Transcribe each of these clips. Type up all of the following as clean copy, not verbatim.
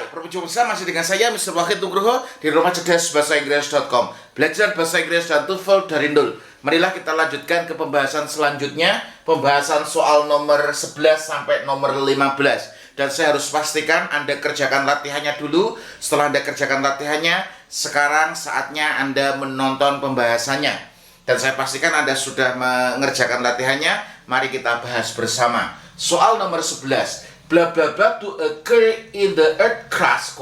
Berjumpa bersama masih dengan saya Mr. Wahid Nugroho di Rumah Cerdas Bahasa Inggris.com. Belajar bahasa Inggris dan TOEFL dari nol. Marilah kita lanjutkan ke pembahasan selanjutnya, pembahasan soal nomor 11 sampai nomor 15. Dan saya harus pastikan Anda kerjakan latihannya dulu. Setelah Anda kerjakan latihannya, sekarang saatnya Anda menonton pembahasannya. Dan saya pastikan Anda sudah mengerjakan latihannya. Mari kita bahas bersama. Soal nomor 11. Blah blah blah to occur in the earth crust,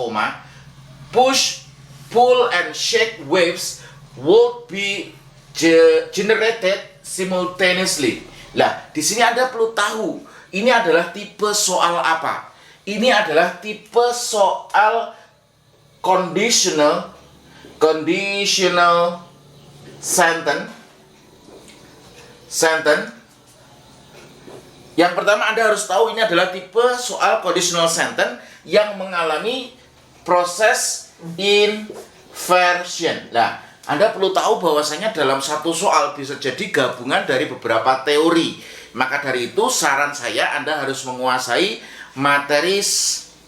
push, pull, and shake waves would be generated simultaneously. Lah, di sini Anda perlu tahu, ini adalah tipe soal apa? Ini adalah tipe soal conditional sentence. Yang pertama Anda harus tahu ini adalah tipe soal conditional sentence yang mengalami proses inversion. Nah, Anda perlu tahu bahwasanya dalam satu soal bisa jadi gabungan dari beberapa teori. Maka dari itu saran saya Anda harus menguasai materi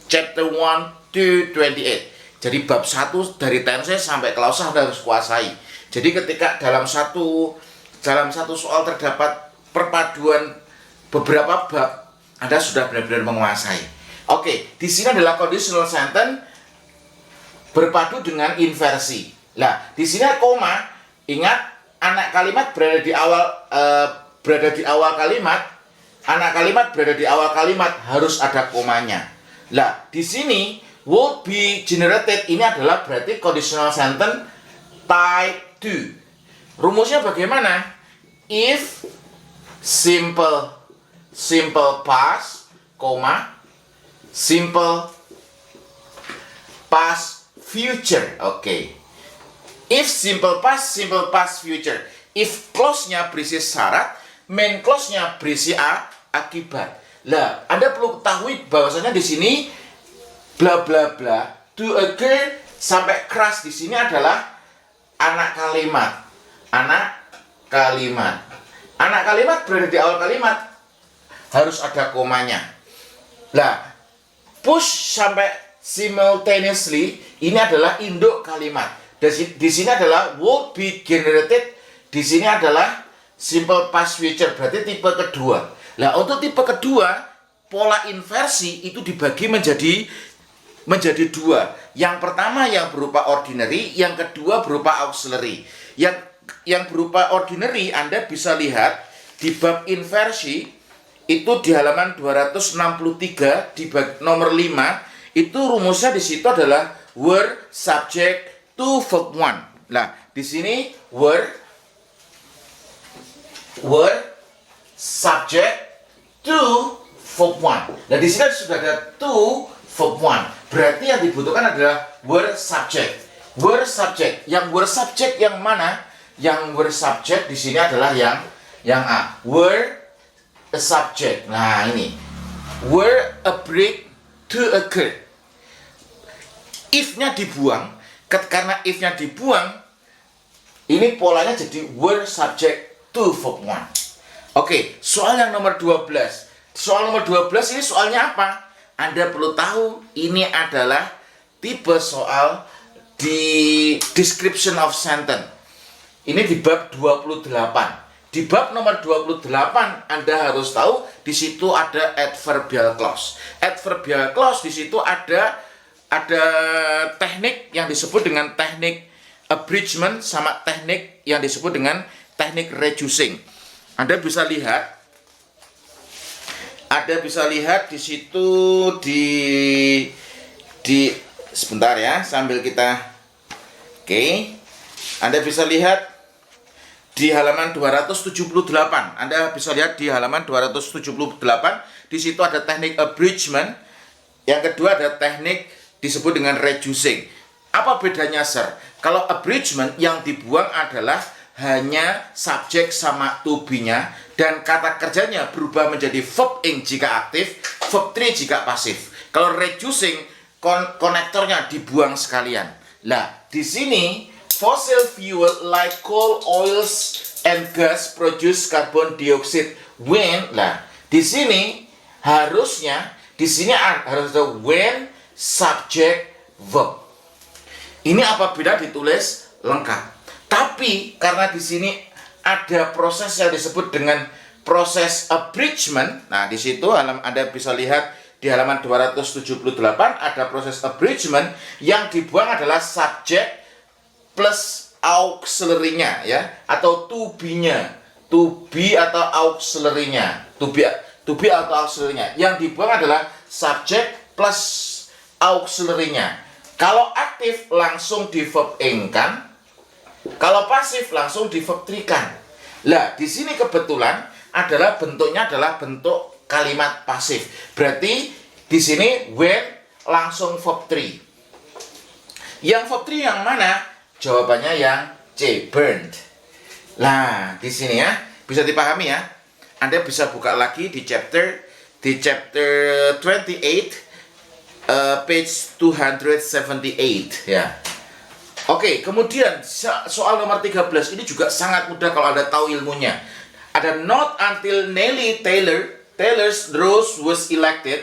chapter 1 to 28. Jadi bab 1 dari tense sampai clause Anda harus kuasai. Jadi ketika dalam satu soal terdapat perpaduan beberapa bab, Anda sudah benar-benar menguasai. Oke, di sini adalah conditional sentence berpadu dengan inversi. Nah, di sini koma, ingat anak kalimat berada di awal kalimat. Anak kalimat berada di awal kalimat harus ada komanya. Nah, di sini would be generated ini adalah berarti conditional sentence type 2. Rumusnya bagaimana? If simple past, simple past future. Oke. If simple past future. If clause-nya berisi syarat, main clause-nya berisi akibat. Lah, Anda perlu ketahui bahwasanya di sini bla bla bla to occur sampai keras di sini adalah anak kalimat. Anak kalimat berada di awal kalimat. Harus ada komanya. Lah, push sampai simultaneously ini adalah induk kalimat. Di sini adalah would be generated. Di sini adalah simple past future, berarti tipe kedua. Lah, untuk tipe kedua, pola inversi itu dibagi menjadi dua. Yang pertama yang berupa ordinary, yang kedua berupa auxiliary. Yang berupa ordinary Anda bisa lihat di bab inversi itu di halaman 263 di nomor 5 itu rumusnya di situ adalah were subject to verb 1. Nah, di sini were subject to verb 1. Nah, di sini sudah ada to verb 1. Berarti yang dibutuhkan adalah were subject. Were subject. Yang were subject yang mana? Yang were subject di sini adalah yang A. Were a subject. Nah, ini were a break to occur. If-nya dibuang. Karena if-nya dibuang, ini polanya jadi were subject to verb 1. Oke, soal yang nomor 12. Soal nomor 12 ini soalnya apa? Anda perlu tahu ini adalah tipe soal di description of sentence. Ini di bab 28. Di bab nomor 28 Anda harus tahu di situ ada adverbial clause. Adverbial clause di situ ada teknik yang disebut dengan teknik abridgment sama teknik yang disebut dengan teknik reducing. Anda bisa lihat di situ di sebentar ya sambil kita Anda bisa lihat di halaman 278. Anda bisa lihat di halaman 278. Di situ ada teknik abridgment. Yang kedua ada teknik disebut dengan reducing. Apa bedanya, Sir? Kalau abridgment yang dibuang adalah hanya subjek sama to be-nya dan kata kerjanya berubah menjadi verb ing jika aktif, verb 3 jika pasif. Kalau reducing konektornya dibuang sekalian. Lah, di sini fossil fuel like coal, oils, and gas produce carbon dioxide when. Lah, di sini harus ada when subject, verb. Ini apabila ditulis lengkap. Tapi karena di sini ada proses yang disebut dengan proses abridgment. Nah, di situ Anda bisa lihat di halaman 278 ada proses abridgment, yang dibuang adalah subject plus auxiliary-nya ya, atau to be-nya. To be atau auxiliary-nya. To be atau auxiliary-nya. Yang dibuang adalah subject plus auxiliary-nya. Kalau aktif langsung di verb ing-kan, kalau pasif langsung di verb 3-kan. Lah, di sini kebetulan bentuknya adalah bentuk kalimat pasif. Berarti di sini when langsung verb 3. Yang verb 3 yang mana? Jawabannya yang C, burned. Nah, di sini ya, bisa dipahami ya. Anda bisa buka lagi di chapter 28 page 278 ya. Oke, kemudian soal nomor 13 ini juga sangat mudah kalau Anda tahu ilmunya. Ada not until Nellie Taylor's Rose was elected.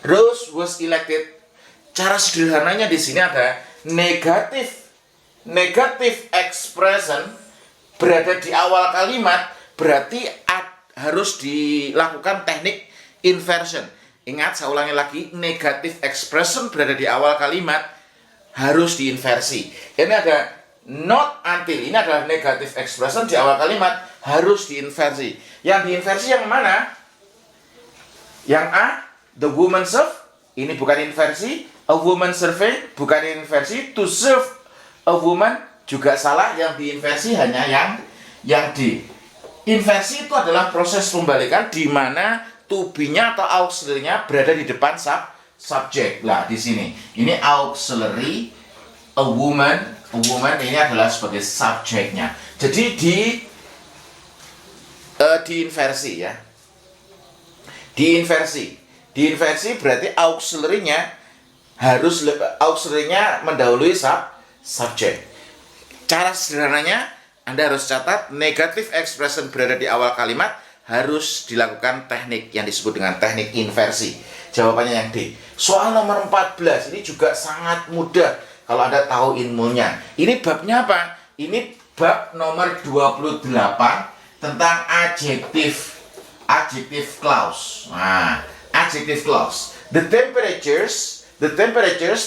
Rose was elected. Cara sederhananya di sini ada negative expression berada di awal kalimat, berarti harus dilakukan teknik inversion. Ingat, saya ulangi lagi, negative expression berada di awal kalimat harus diinversi. Ini ada not until, ini adalah negative expression di awal kalimat harus diinversi. Yang diinversi yang mana? Yang A, the woman serve, ini bukan inversi. A woman survey, bukan inversi. To serve a woman juga salah, yang diinversi hanya yang D. Inversi itu adalah proses pembalikan di mana to be-nya atau auxiliary-nya berada di depan subjek. Nah, di sini ini auxiliary, a woman ini adalah sebagai subjeknya. Jadi diinversi ya. Diinversi berarti auxiliary-nya mendahului subjek. Cara sederhananya Anda harus catat, negative expression berada di awal kalimat harus dilakukan teknik yang disebut dengan teknik inversi. Jawabannya yang D. Soal nomor 14 ini juga sangat mudah kalau Anda tahu ilmunya. Ini babnya apa? Ini bab nomor 28 tentang adjective clause. Nah, adjective clause. The temperatures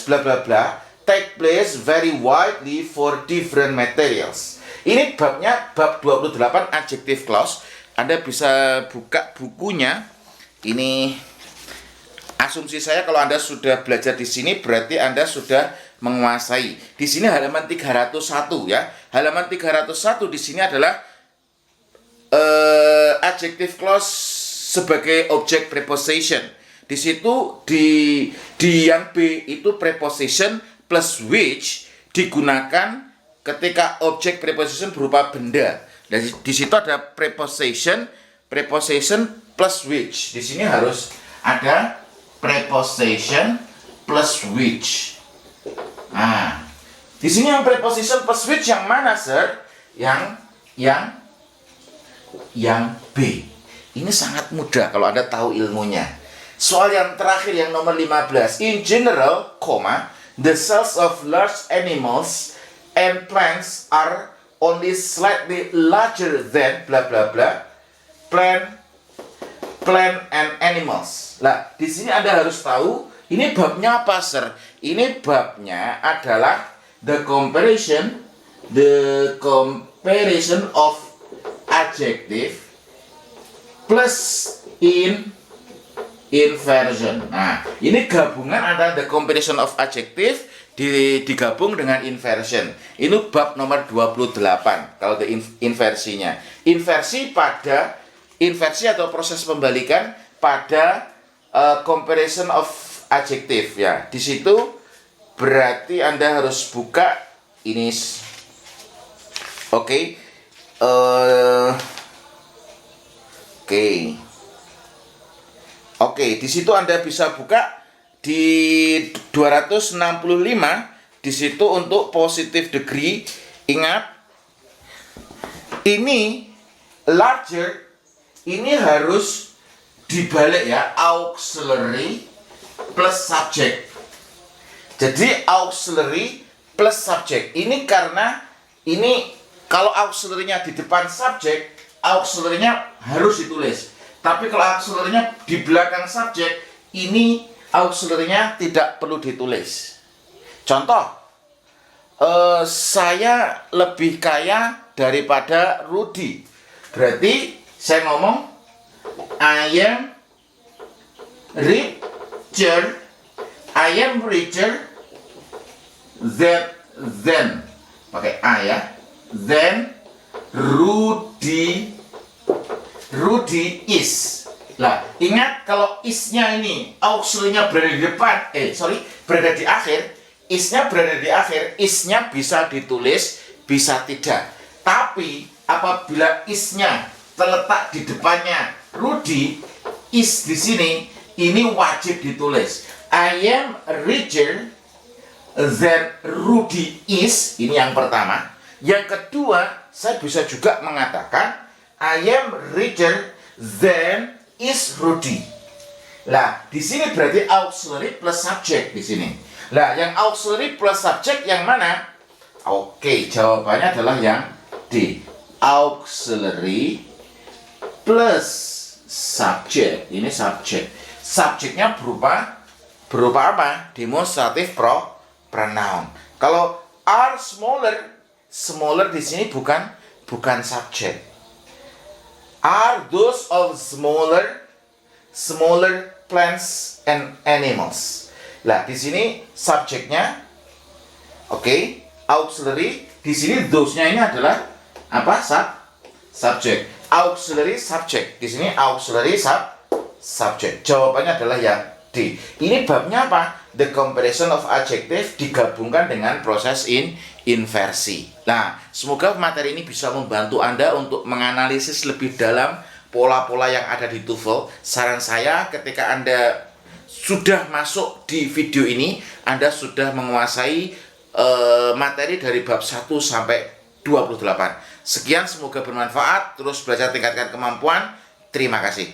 bla bla bla take place very widely for different materials. Ini babnya bab 28 adjective clause. Anda bisa buka bukunya. Ini asumsi saya kalau Anda sudah belajar di sini berarti Anda sudah menguasai. Di sini halaman 301 ya. Halaman 301 di sini adalah adjective clause sebagai object preposition. Di situ di yang B itu preposition plus which digunakan ketika objek preposition berupa benda. Dan di situ ada preposition plus which. Di sini harus ada preposition plus which. Nah, di sini yang preposition plus which yang mana, sir? Yang B. Ini sangat mudah kalau Anda tahu ilmunya. Soal yang terakhir yang nomor 15. In general, the cells of large animals and plants are only slightly larger than bla bla bla plant and animals. Lah, di sini Anda harus tahu ini babnya apa, sir? Ini babnya adalah the comparison of adjective plus inversion. Nah, ini gabungan antara the comparison of adjective digabung dengan inversion. Ini bab nomor 28 kalau inversinya. Inversi atau proses pembalikan pada comparison of adjective ya. Di situ berarti Anda harus buka ini. Oke. Oke, di situ Anda bisa buka di 265 di situ untuk positive degree. Ingat, ini larger ini harus dibalik ya, auxiliary plus subject. Jadi auxiliary plus subject. Ini karena ini kalau auxiliary-nya di depan subject, auxiliary-nya harus ditulis. Tapi kalau auxiliary-nya di belakang subject, ini auxiliary-nya tidak perlu ditulis. Contoh, saya lebih kaya daripada Rudy. Berarti saya ngomong I am richer than pakai A ya, then Rudy is. Lah, ingat kalau is-nya ini auxiliary-nya berada di depan, berada di akhir, is-nya berada di akhir, is-nya bisa ditulis, bisa tidak. Tapi apabila is-nya terletak di depannya Rudy, is di sini ini wajib ditulis. I am richer than Rudy is. Ini yang pertama. Yang kedua, saya bisa juga mengatakan I am richer than is Rudy. Lah, di sini berarti auxiliary plus subject di sini. Lah, yang auxiliary plus subject yang mana? Oke, jawabannya adalah yang D. Auxiliary plus subject. Ini subject. Subjeknya berupa apa? Demonstrative pronoun. Kalau are smaller di sini bukan subjek. Are those of smaller plants and animals. Lah, di sini subjeknya auxiliary, di sini those-nya ini adalah apa? Subject. Auxiliary subject. Di sini auxiliary subject. Jawabannya adalah yang D. Ini babnya apa? The comparison of adjective digabungkan dengan proses inversi. Nah, semoga materi ini bisa membantu Anda untuk menganalisis lebih dalam pola-pola yang ada di TOEFL. Saran saya ketika Anda sudah masuk di video ini, Anda sudah menguasai materi dari bab 1 sampai 28. Sekian, semoga bermanfaat. Terus belajar, tingkatkan kemampuan. Terima kasih.